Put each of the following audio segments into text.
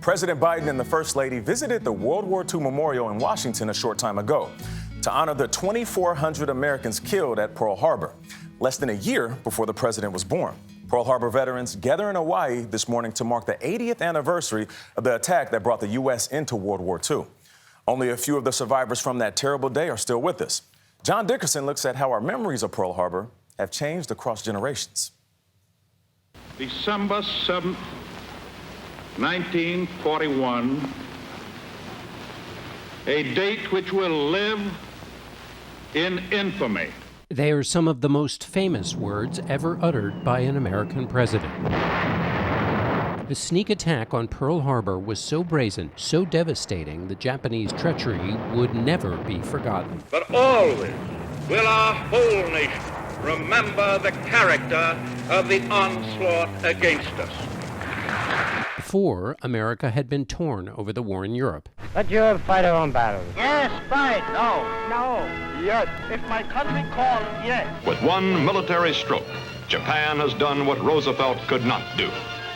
President Biden and the First Lady visited the World War II Memorial in Washington a short time ago to honor the 2,400 Americans killed at Pearl Harbor, less than a year before the president was born. Pearl Harbor veterans gather in Hawaii this morning to mark the 80th anniversary of the attack that brought the U.S. into World War II. Only a few of the survivors from that terrible day are still with us. John Dickerson looks at how our memories of Pearl Harbor have changed across generations. December 7th, 1941, a date which will live in infamy. They are some of the most famous words ever uttered by an American president. The sneak attack on Pearl Harbor was so brazen, so devastating, the Japanese treachery would never be forgotten. But always will our whole nation remember the character of the onslaught against us. Before, America had been torn over the war in Europe. Let Europe fight her own battles. Yes, fight. No. Yes. If my country calls, yes. With one military stroke, Japan has done what Roosevelt could not do: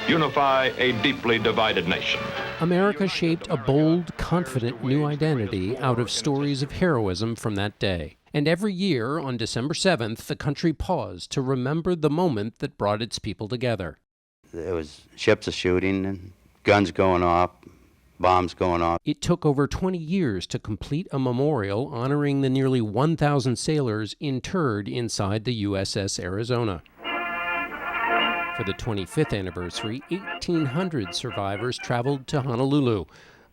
unify a deeply divided nation. America shaped a bold, confident new identity out of stories of heroism from that day. And every year, on December 7th, the country paused to remember the moment that brought its people together. There was ships a-shooting and guns going off, bombs going off. It took over 20 years to complete a memorial honoring the nearly 1,000 sailors interred inside the USS Arizona. For the 25th anniversary, 1,800 survivors traveled to Honolulu,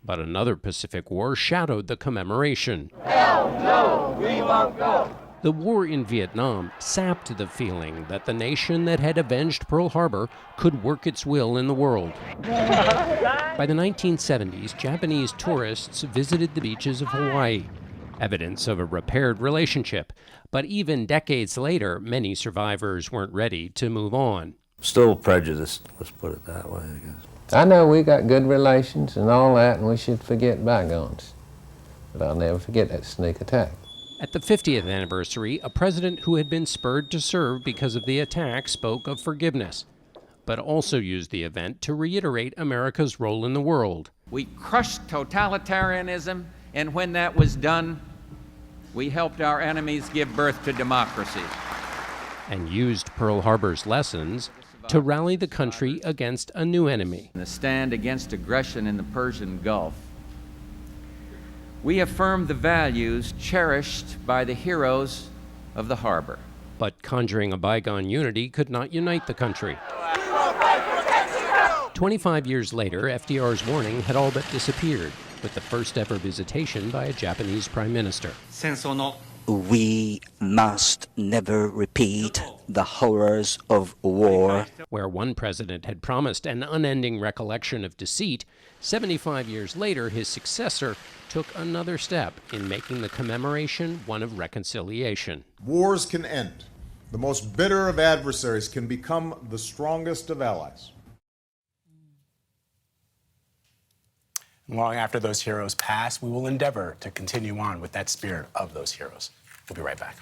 but another Pacific War shadowed the commemoration. Hell no, we won't go. The war in Vietnam sapped the feeling that the nation that had avenged Pearl Harbor could work its will in the world. By the 1970s, Japanese tourists visited the beaches of Hawaii, evidence of a repaired relationship. But even decades later, many survivors weren't ready to move on. Still prejudiced, let's put it that way, I guess. I know we got good relations and all that, and we should forget bygones. But I'll never forget that sneak attack. At the 50th anniversary, a president who had been spurred to serve because of the attack spoke of forgiveness, but also used the event to reiterate America's role in the world. We crushed totalitarianism, and when that was done, we helped our enemies give birth to democracy. And used Pearl Harbor's lessons to rally the country against a new enemy. In the stand against aggression in the Persian Gulf, we affirmed the values cherished by the heroes of the harbor. But conjuring a bygone unity could not unite the country. 25 years later, FDR's warning had all but disappeared, with the first ever visitation by a Japanese prime minister. We must never repeat the horrors of war. Where one president had promised an unending recollection of deceit, 75 years later, his successor took another step in making the commemoration one of reconciliation. Wars can end. The most bitter of adversaries can become the strongest of allies. Long after those heroes pass, we will endeavor to continue on with that spirit of those heroes. We'll be right back.